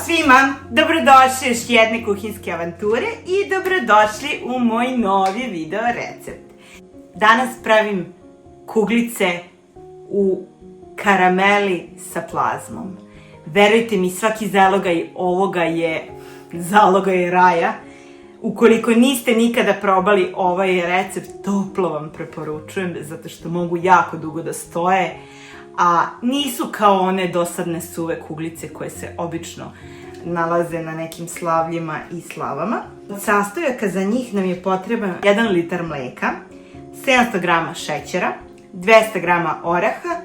svima, dobrodošli u još jedne kuhinske avanture i dobrodošli u moj novi video recept. Danas pravim kuglice u karameli sa plazmom. Verujte mi, svaki zalogaj ovoga je zalogaj raja. Ukoliko niste nikada probali ovaj recept, toplo vam preporučujem, zato što mogu jako dugo da stoje, a nisu kao one dosadne suve kuglice koje se obično nalaze na nekim slavljima i slavama. Od sastojaka za njih nam je potreban 1 litar mleka, 700 g šećera, 200 g oraha,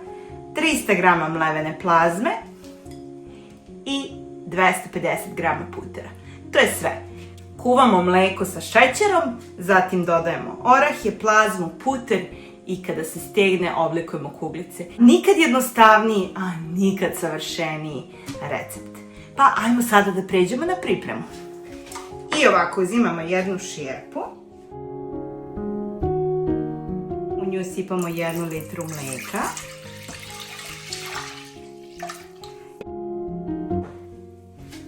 300 g mlevene plazme i 250 g putera. To je sve. Kuvamo mleko sa šećerom, zatim dodajemo orahe, plazmu, puter i kada se stegne oblikujemo kuglice. Nikad jednostavniji, a nikad savršeniji recept. Pa ajmo sada da pređemo na pripremu. I ovako uzimamo jednu šerpu. U nju sipamo 1 litru mleka.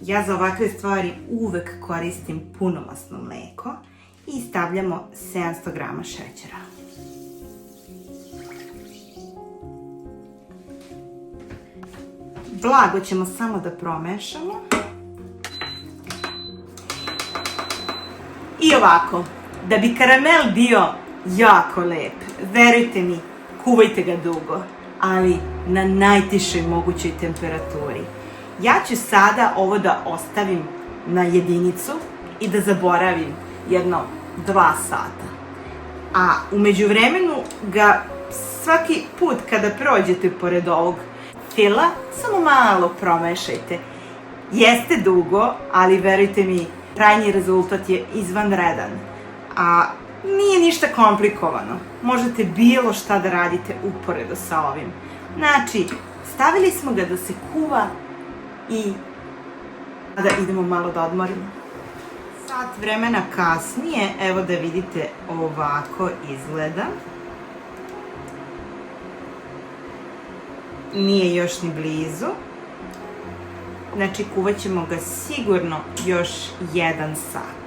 Ja za ovakve stvari uvek koristim punomasno mleko i stavljamo 700 g šećera. Blago ćemo samo da promešamo. I ovako, da bi karamel bio jako lep, verujte mi, kuvajte ga dugo, ali na najtišoj mogućoj temperaturi. Ja ću sada ovo da ostavim na jedinicu i da zaboravim jedno 2 sata. A u međuvremenu ga svaki put kada prođete pored ovog fila, samo malo promešajte. Jeste dugo, ali verujte mi, krajnji rezultat je izvanredan. A nije ništa komplikovano. Možete bilo šta da radite uporedo sa ovim. Znači, stavili smo ga da se kuva i sada idemo malo da odmorimo. Sat vremena kasnije, evo da vidite, ovako izgleda. Nije još ni blizu. Znači, kuvat ćemo ga sigurno još 1 sat.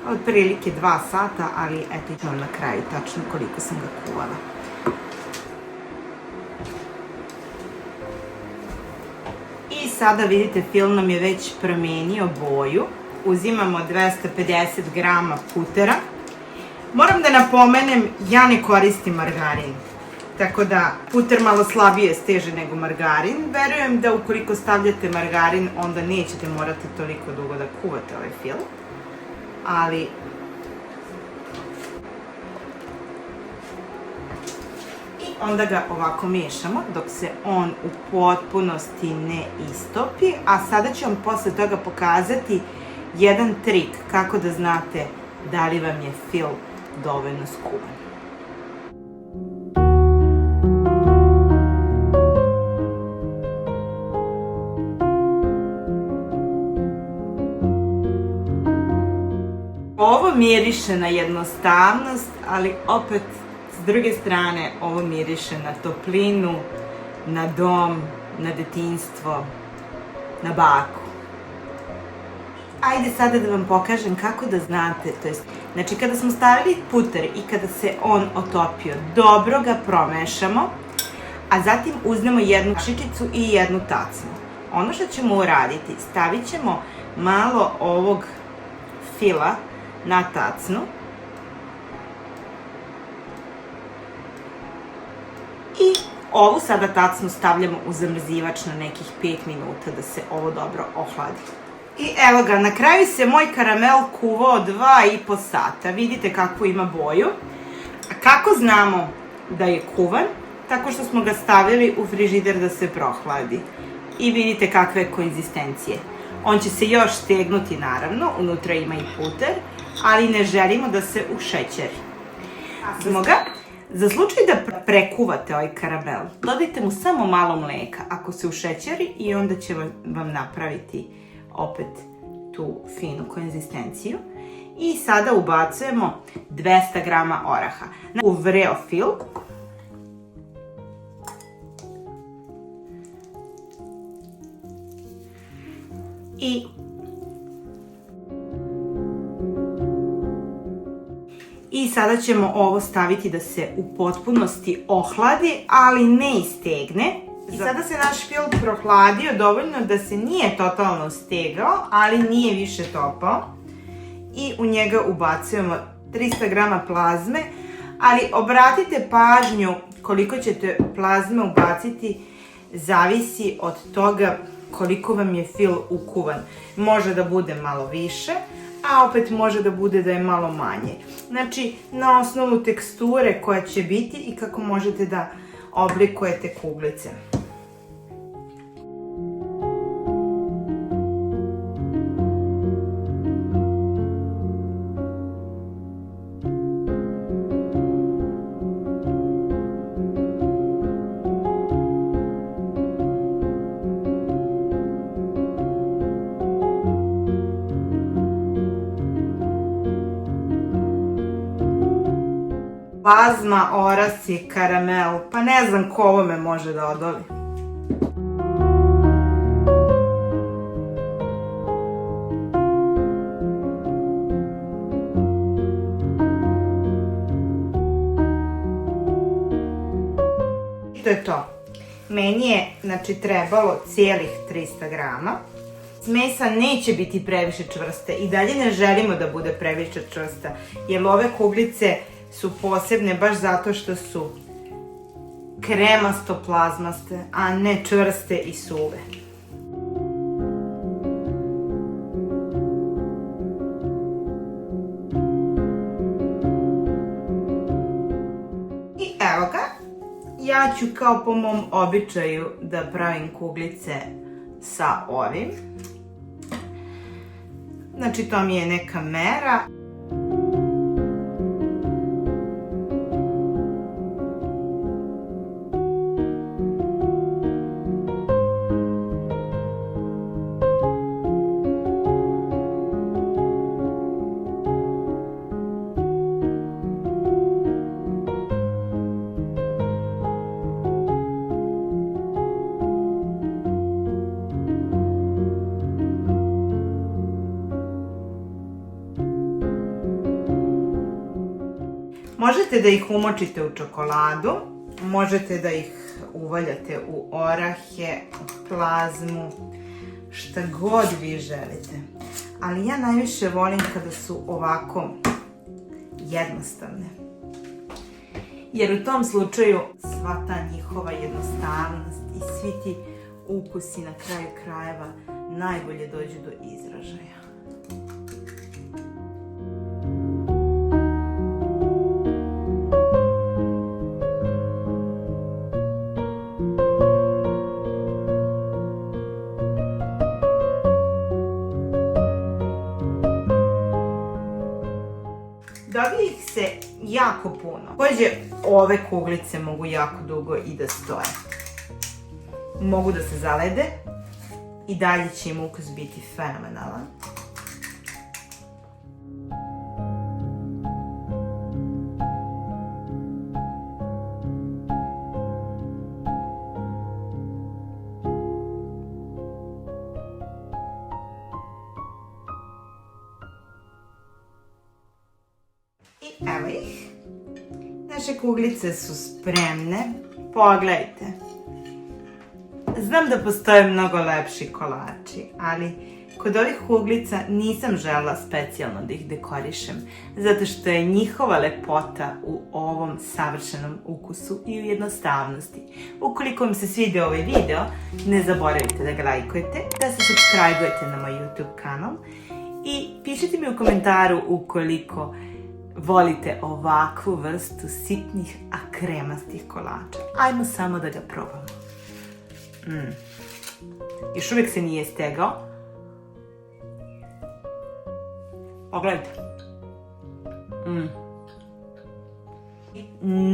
Otprilike 2 sata, ali eto ću vam na kraju tačno koliko sam ga kuvala. I sada vidite, fil nam je već promenio boju. Uzimamo 250 g putera. Moram da napomenem, ja ne koristim margarin. Tako da puter malo slabije steže nego margarin. Verujem da ukoliko stavljate margarin, onda nećete morati toliko dugo da kuvate ovaj fil. Ali onda ga ovako mešamo dok se on u potpunosti ne istopi, a sada ću vam posle toga pokazati jedan trik kako da znate da li vam je fil dovoljno skuvan. Ovo miriše na jednostavnost, ali opet s druge strane ovo miriše na toplinu, na dom, na detinjstvo, na baku. Ajde sada da vam pokažem kako da znate, znači kada smo stavili puter i kada se on otopio, dobro ga promešamo, a zatim uzmemo jednu kašičicu i jednu tacnu. Ono što ćemo uraditi, stavit ćemo malo ovog fila na tacnu i ovu sada tacnu stavljamo u zamrzivač na nekih 5 minuta da se ovo dobro ohladi. I evo ga, na kraju se moj karamel kuvao 2,5 sata. Vidite kakvu ima boju. A kako znamo da je kuvan? Tako što smo ga stavili u frižider da se prohladi. I vidite kakve konzistencije. On će se još stegnuti naravno, unutra ima i puter, ali ne želimo da se ušećeri. Za slučaj da prekuvate ovaj karamel, dodajte mu samo malo mleka ako se ušećeri i onda će vam napraviti opet tu finu konzistenciju. I sada ubacujemo 200 g oraha u vreo fil. I sada ćemo ovo staviti da se u potpunosti ohladi, ali ne istegne. I sada se naš fil prohladio dovoljno da se nije totalno stegao, ali nije više topao. I u njega ubacujemo 300 grama plazme, ali obratite pažnju koliko ćete plazme ubaciti, zavisi od toga koliko vam je fil ukuvan. Može da bude malo više, a opet može da bude da je malo manje. Znači, na osnovu teksture koja će biti i kako možete da oblikujete kuglice. Plazma, orasi, karamel, pa ne znam ko ovome može da odoli. I to je to. Meni je, znači, trebalo cijelih 300 grama. Smesa neće biti previše čvrsta i dalje ne želimo da bude previše čvrsta, jer ove kuglice su posebne baš zato što su kremasto-plazmaste, a ne čvrste i suve. I evo ga, ja ću kao po mom običaju da pravim kuglice sa ovim. Znači, to mi je neka mera. Možete da ih umočite u čokoladu, možete da ih uvaljate u orahe, plazmu, šta god vi želite. Ali ja najviše volim kada su ovako jednostavne. Jer u tom slučaju sva ta njihova jednostavnost i svi ti ukusi na kraju krajeva najbolje dođu do izražaja. Dobije ih se jako puno. Takođe, ove kuglice mogu jako dugo i da stoje. Mogu da se zalede i dalje će im ukus biti fenomenalan. I evo ih. Naše kuglice su spremne. Pogledajte. Znam da postoje mnogo lepši kolači, ali kod ovih kuglica nisam želela specijalno da ih dekorišem, zato što je njihova lepota u ovom savršenom ukusu i u jednostavnosti. Ukoliko vam se svidio ovaj video, ne zaboravite da ga lajkujete, da se subscribe-ujete na moj YouTube kanal i pišite mi u komentaru ukoliko volite ovakvu vrstu sitnih, a kremastih kolača. Ajmo samo da ga probamo. Još uvijek se nije stegao. Pogledajte.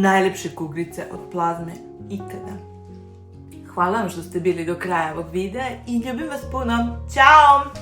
Najlepše kuglice od plazme ikada. Hvala vam što ste bili do kraja ovog videa i ljubim vas puno. Ćao!